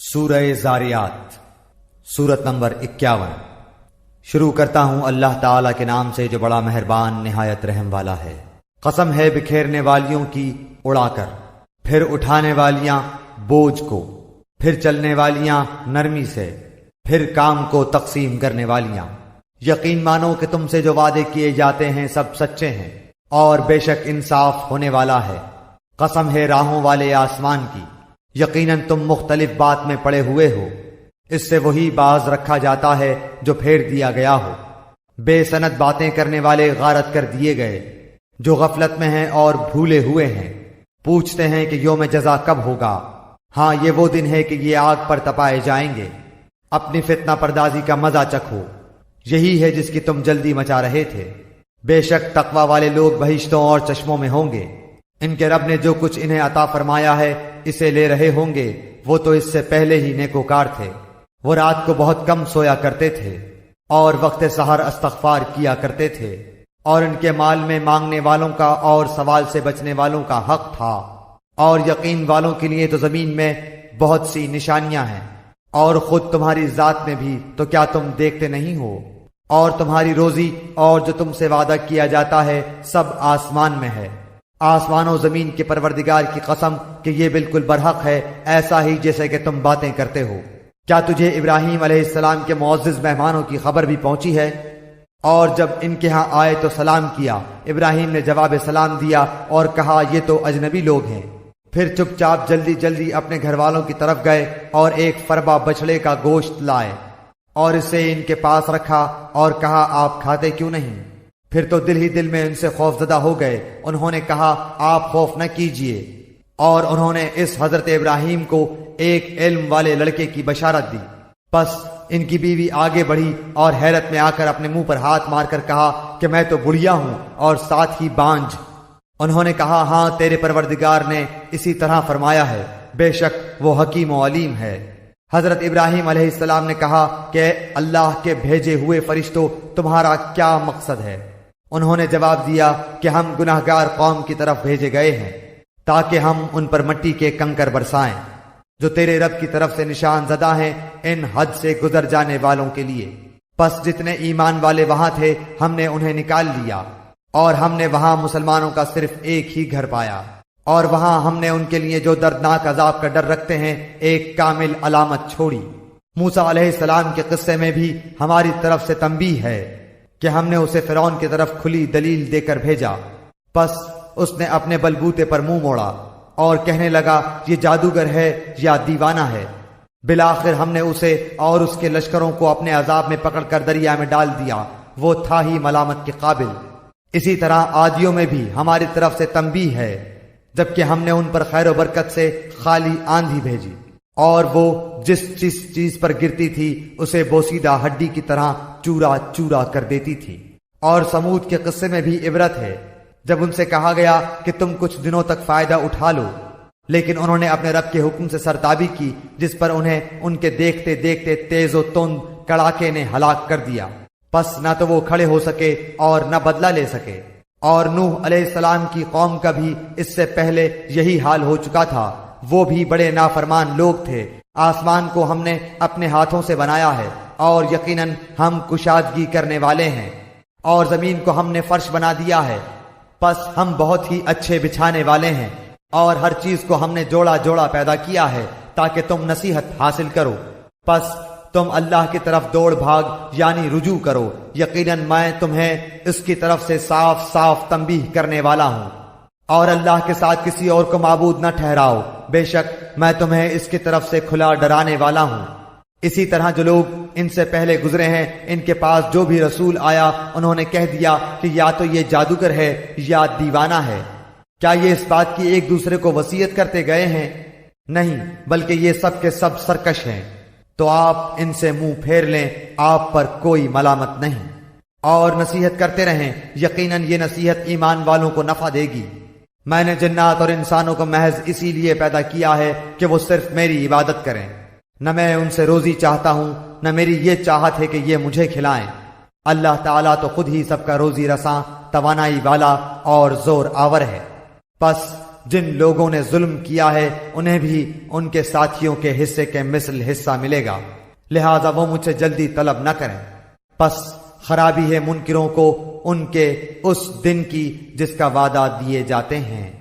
سورہ زاریات سورت نمبر 51۔ شروع کرتا ہوں اللہ تعالیٰ کے نام سے جو بڑا مہربان نہایت رحم والا ہے۔ قسم ہے بکھیرنے والیوں کی اڑا کر، پھر اٹھانے والیاں بوجھ کو، پھر چلنے والیاں نرمی سے، پھر کام کو تقسیم کرنے والیاں۔ یقین مانو کہ تم سے جو وعدے کیے جاتے ہیں سب سچے ہیں، اور بے شک انصاف ہونے والا ہے۔ قسم ہے راہوں والے آسمان کی، یقیناً تم مختلف بات میں پڑے ہوئے ہو، اس سے وہی باز رکھا جاتا ہے جو پھیر دیا گیا ہو۔ بے سند باتیں کرنے والے غارت کر دیے گئے، جو غفلت میں ہیں اور بھولے ہوئے ہیں۔ پوچھتے ہیں کہ یوم جزا کب ہوگا؟ ہاں یہ وہ دن ہے کہ یہ آگ پر تپائے جائیں گے۔ اپنی فتنہ پردازی کا مزہ چکھو، یہی ہے جس کی تم جلدی مچا رہے تھے۔ بے شک تقوی والے لوگ بہشتوں اور چشموں میں ہوں گے۔ ان کے رب نے جو کچھ انہیں عطا فرمایا ہے اسے لے رہے ہوں گے، وہ تو اس سے پہلے ہی نیکوکار تھے۔ وہ رات کو بہت کم سویا کرتے تھے اور وقت سحر استغفار کیا کرتے تھے، اور ان کے مال میں مانگنے والوں کا اور سوال سے بچنے والوں کا حق تھا۔ اور یقین والوں کے لیے تو زمین میں بہت سی نشانیاں ہیں، اور خود تمہاری ذات میں بھی، تو کیا تم دیکھتے نہیں ہو؟ اور تمہاری روزی اور جو تم سے وعدہ کیا جاتا ہے سب آسمان میں ہے۔ آسمان و زمین کے پروردگار کی قسم کہ یہ بالکل برحق ہے، ایسا ہی جیسے کہ تم باتیں کرتے ہو۔ کیا تجھے ابراہیم علیہ السلام کے معزز مہمانوں کی خبر بھی پہنچی ہے؟ اور جب ان کے ہاں آئے تو سلام کیا، ابراہیم نے جواب سلام دیا اور کہا یہ تو اجنبی لوگ ہیں۔ پھر چپ چاپ جلدی جلدی اپنے گھر والوں کی طرف گئے اور ایک فربا بچڑے کا گوشت لائے اور اسے ان کے پاس رکھا اور کہا آپ کھاتے کیوں نہیں؟ پھر تو دل ہی دل میں ان سے خوف زدہ ہو گئے۔ انہوں نے کہا آپ خوف نہ کیجئے، اور انہوں نے اس حضرت ابراہیم کو ایک علم والے لڑکے کی بشارت دی۔ پس ان کی بیوی آگے بڑھی اور حیرت میں آ کر اپنے منہ پر ہاتھ مار کر کہا کہ میں تو بڑھیا ہوں اور ساتھ ہی بانجھ۔ انہوں نے کہا ہاں تیرے پروردگار نے اسی طرح فرمایا ہے، بے شک وہ حکیم و علیم ہے۔ حضرت ابراہیم علیہ السلام نے کہا کہ اللہ کے بھیجے ہوئے فرشتوں تمہارا کیا مقصد ہے؟ انہوں نے جواب دیا کہ ہم گناہگار قوم کی طرف بھیجے گئے ہیں تاکہ ہم ان پر مٹی کے کنکر برسائیں، جو تیرے رب کی طرف سے نشان زدہ ہیں ان حد سے گزر جانے والوں کے لیے۔ پس جتنے ایمان والے وہاں تھے ہم نے انہیں نکال لیا، اور ہم نے وہاں مسلمانوں کا صرف ایک ہی گھر پایا، اور وہاں ہم نے ان کے لیے جو دردناک عذاب کا ڈر رکھتے ہیں ایک کامل علامت چھوڑی۔ موسیٰ علیہ السلام کے قصے میں بھی ہماری طرف سے تنبیہ ہے کہ ہم نے اسے فرعون کی طرف کھلی دلیل دے کر بھیجا، پس اس نے اپنے بلبوتے پر منہ موڑا اور کہنے لگا یہ جادوگر ہے یا دیوانہ ہے۔ بالآخر ہم نے اسے اور اس کے لشکروں کو اپنے عذاب میں پکڑ کر دریا میں ڈال دیا، وہ تھا ہی ملامت کے قابل۔ اسی طرح عادیوں میں بھی ہماری طرف سے تنبیہ ہے، جبکہ ہم نے ان پر خیر و برکت سے خالی آندھی بھیجی، اور وہ جس چیز پر گرتی تھی اسے بوسیدہ ہڈی کی طرح چورا چورا کر دیتی تھی۔ اور سمود کے قصے میں بھی عبرت ہے، جب ان سے کہا گیا کہ تم کچھ دنوں تک فائدہ اٹھا لو، لیکن انہوں نے اپنے رب کے حکم سے سرتابی کی، جس پر انہیں ان کے دیکھتے دیکھتے تیز و تند کڑاکے نے ہلاک کر دیا۔ پس نہ تو وہ کھڑے ہو سکے اور نہ بدلہ لے سکے۔ اور نوح علیہ السلام کی قوم کا بھی اس سے پہلے یہی حال ہو چکا تھا، وہ بھی بڑے نافرمان لوگ تھے۔ آسمان کو ہم نے اپنے ہاتھوں سے بنایا ہے، اور یقیناً ہم کشادگی کرنے والے ہیں، اور زمین کو ہم نے فرش بنا دیا ہے، پس ہم بہت ہی اچھے بچھانے والے ہیں۔ اور ہر چیز کو ہم نے جوڑا جوڑا پیدا کیا ہے تاکہ تم نصیحت حاصل کرو، پس تم اللہ کی طرف دوڑ بھاگ یعنی رجوع کرو۔ یقیناً میں تمہیں اس کی طرف سے صاف صاف تنبیہ کرنے والا ہوں، اور اللہ کے ساتھ کسی اور کو معبود نہ ٹھہراؤ، بے شک میں تمہیں اس کی طرف سے کھلا ڈرانے والا ہوں۔ اسی طرح جو لوگ ان سے پہلے گزرے ہیں ان کے پاس جو بھی رسول آیا انہوں نے کہہ دیا کہ یا تو یہ جادوگر ہے یا دیوانہ ہے۔ کیا یہ اس بات کی ایک دوسرے کو وصیت کرتے گئے ہیں؟ نہیں، بلکہ یہ سب کے سب سرکش ہیں۔ تو آپ ان سے منہ پھیر لیں، آپ پر کوئی ملامت نہیں، اور نصیحت کرتے رہیں، یقیناً یہ نصیحت ایمان والوں کو نفع دے گی۔ میں نے جنات اور انسانوں کو محض اسی لیے پیدا کیا ہے کہ وہ صرف میری عبادت کریں، نہ میں ان سے روزی چاہتا ہوں نہ میری یہ چاہت ہے کہ یہ مجھے کھلائیں۔ اللہ تعالیٰ تو خود ہی سب کا روزی رساں، توانائی والا اور زور آور ہے۔ پس جن لوگوں نے ظلم کیا ہے انہیں بھی ان کے ساتھیوں کے حصے کے مثل حصہ ملے گا، لہذا وہ مجھ سے جلدی طلب نہ کریں۔ پس خرابی ہے منکروں کو ان کے اس دن کی جس کا وعدہ دیے جاتے ہیں۔